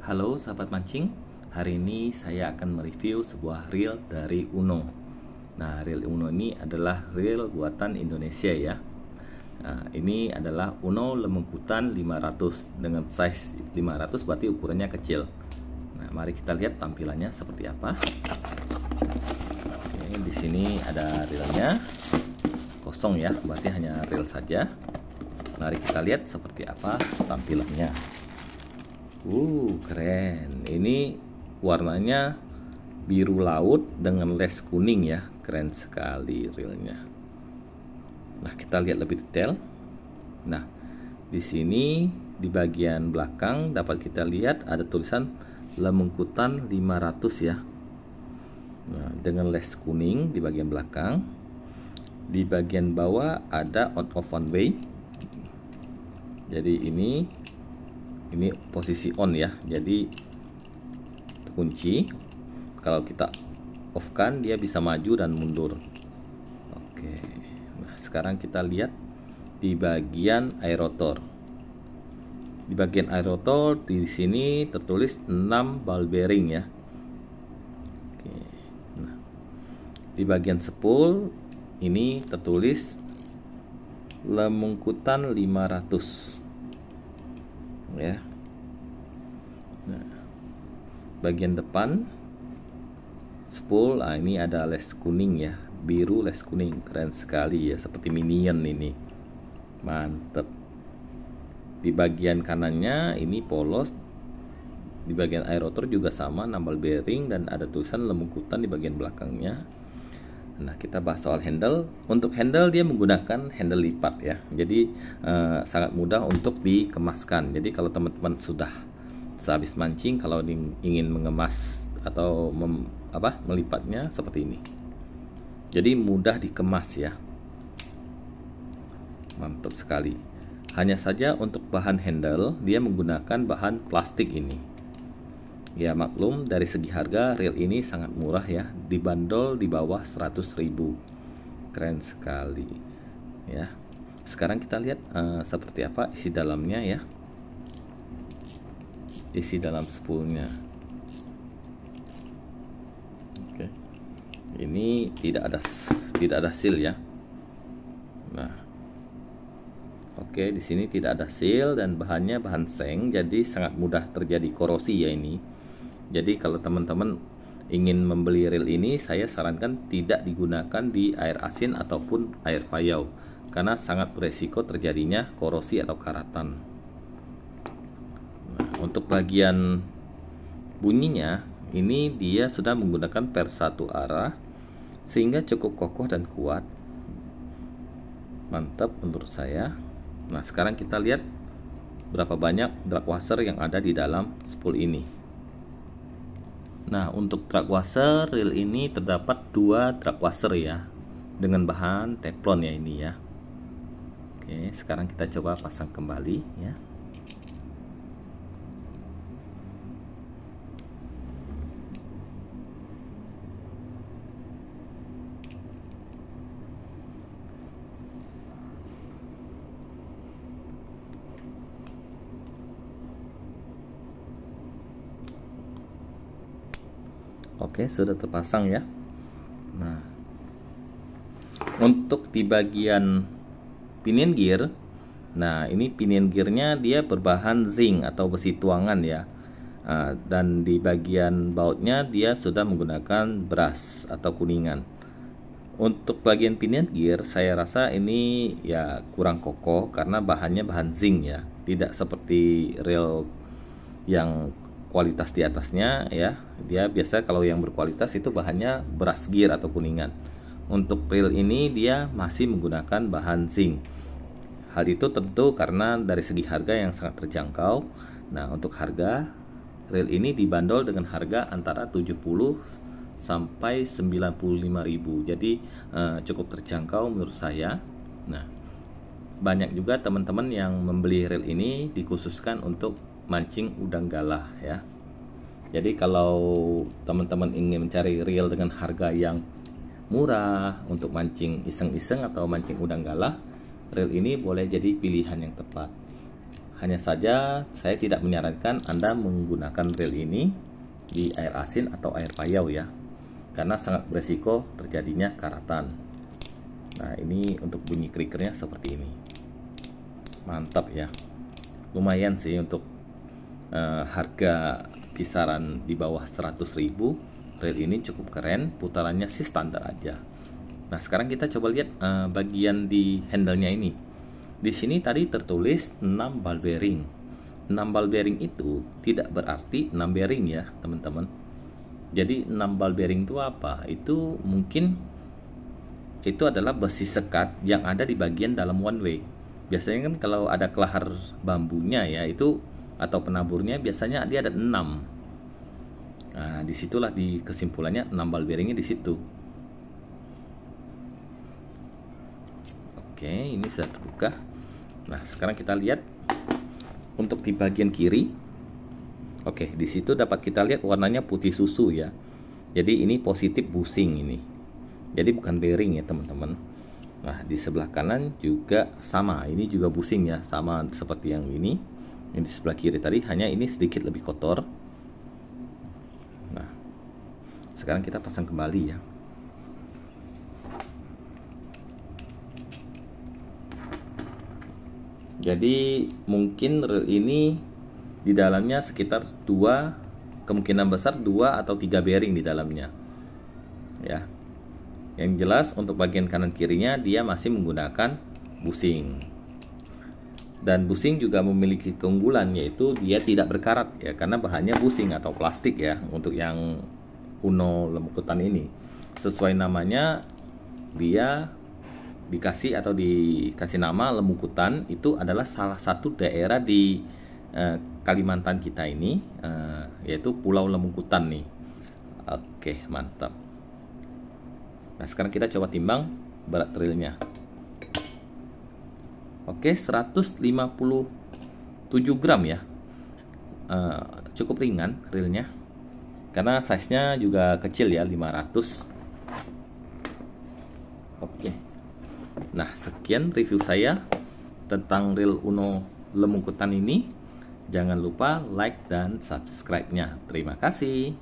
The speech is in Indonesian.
Halo sahabat mancing, hari ini saya akan mereview sebuah reel dari Uno. Nah, reel Uno ini adalah reel buatan Indonesia ya. Nah, ini adalah Uno Lemengkutan 500 dengan size 500, berarti ukurannya kecil. Nah, mari kita lihat tampilannya seperti apa. Oke, di sini ada reelnya, kosong ya, berarti hanya reel saja. Mari kita lihat seperti apa tampilannya. Keren. Ini warnanya biru laut dengan les kuning ya. Keren sekali reelnya. Nah, kita lihat lebih detail. Nah, di sini di bagian belakang dapat kita lihat ada tulisan Lemengkutan 500 ya. Nah, dengan les kuning di bagian belakang. Di bagian bawah ada on off one way. Jadi ini posisi on ya, jadi terkunci. Kalau kita off kan dia bisa maju dan mundur. Oke, nah sekarang kita lihat di bagian air rotor. Di bagian air rotor di sini tertulis 6 ball bearing ya. Oke, nah di bagian spool ini tertulis Lemengkutan 500 ya. Nah, bagian depan spool, ini ada les kuning ya, biru les kuning, keren sekali ya, seperti minion ini, mantep. Di bagian kanannya ini polos, di bagian air rotor juga sama, nambal bearing dan ada tulisan Lemengkutan di bagian belakangnya. Nah, kita bahas soal handle. Untuk handle dia menggunakan handle lipat ya. Jadi sangat mudah untuk dikemaskan. Jadi kalau teman-teman sudah sehabis mancing, kalau ingin mengemas atau melipatnya seperti ini. Jadi mudah dikemas ya. Mantap sekali. Hanya saja untuk bahan handle dia menggunakan bahan plastik ini. Ya maklum, dari segi harga reel ini sangat murah ya, dibanderol di bawah 100.000. Keren sekali ya. Sekarang kita lihat seperti apa isi dalamnya ya. Isi dalam spoolnya. Oke. Ini tidak ada seal ya. Nah. Oke, di sini tidak ada seal dan bahannya bahan seng, jadi sangat mudah terjadi korosi ya ini. Jadi kalau teman-teman ingin membeli reel ini, saya sarankan tidak digunakan di air asin ataupun air payau, karena sangat beresiko terjadinya korosi atau karatan. Nah, untuk bagian bunyinya, ini dia sudah menggunakan per satu arah, sehingga cukup kokoh dan kuat. Mantap menurut saya. Nah, sekarang kita lihat berapa banyak drag washer yang ada di dalam spool ini. Nah, untuk drag washer reel ini terdapat 2 drag washer ya, dengan bahan teflon ya ini ya. Oke, sekarang kita coba pasang kembali ya. Oke, sudah terpasang ya. Nah, untuk di bagian pinion gear, nah ini pinion gearnya dia berbahan zinc atau besi tuangan ya. Dan di bagian bautnya dia sudah menggunakan brass atau kuningan. Untuk bagian pinion gear saya rasa ini ya kurang kokoh karena bahannya bahan zinc ya, tidak seperti reel yang kualitas di atasnya ya. Dia biasa kalau yang berkualitas itu bahannya brass gear atau kuningan. Untuk reel ini dia masih menggunakan bahan zinc. Hal itu tentu karena dari segi harga yang sangat terjangkau. Nah, untuk harga reel ini dibanderol dengan harga antara 70 sampai 95.000. Jadi cukup terjangkau menurut saya. Nah, banyak juga teman-teman yang membeli reel ini dikhususkan untuk mancing udang galah ya. Jadi kalau teman-teman ingin mencari reel dengan harga yang murah untuk mancing iseng-iseng atau mancing udang galah, reel ini boleh jadi pilihan yang tepat. Hanya saja saya tidak menyarankan Anda menggunakan reel ini di air asin atau air payau ya, karena sangat beresiko terjadinya karatan. Nah, ini untuk bunyi krikernya seperti ini. Mantap ya. Lumayan sih untuk harga kisaran di bawah 100.000. Reel ini cukup keren, putarannya sih standar aja. Nah, sekarang kita coba lihat bagian di handle-nya ini. Di sini tadi tertulis 6 ball bearing. 6 ball bearing itu tidak berarti 6 bearing ya, teman-teman. Jadi 6 ball bearing itu apa? Itu mungkin itu adalah besi sekat yang ada di bagian dalam one way. Biasanya kan kalau ada kelahar bambunya ya, itu atau penaburnya biasanya dia ada 6. Nah, disitulah di kesimpulannya 6 ball bearingnya di situ. Oke, ini sudah terbuka. Nah, sekarang kita lihat untuk di bagian kiri. Oke, di situ dapat kita lihat warnanya putih susu ya. Jadi ini positif busing ini. Jadi bukan bearing ya, teman-teman. Nah, di sebelah kanan juga sama. Ini juga busing ya, sama seperti yang ini. Yang di sebelah kiri tadi, hanya ini sedikit lebih kotor. Nah, sekarang kita pasang kembali ya. Jadi mungkin reel ini di dalamnya sekitar 2, kemungkinan besar 2 atau 3 bearing di dalamnya ya. Yang jelas untuk bagian kanan kirinya dia masih menggunakan busing. Dan busing juga memiliki keunggulan, yaitu dia tidak berkarat ya, karena bahannya busing atau plastik ya. Untuk yang Uno Lemungkutan ini, sesuai namanya, dia dikasih nama Lemungkutan. Itu adalah salah satu daerah di Kalimantan kita ini, yaitu Pulau Lemungkutan nih. Oke, mantap. Nah, sekarang kita coba timbang berat reelnya. Oke, 157 gram ya. Cukup ringan reelnya, karena size-nya juga kecil ya, 500. Oke. Nah, sekian review saya tentang reel Uno Lemungkutan ini. Jangan lupa like dan subscribe-nya. Terima kasih.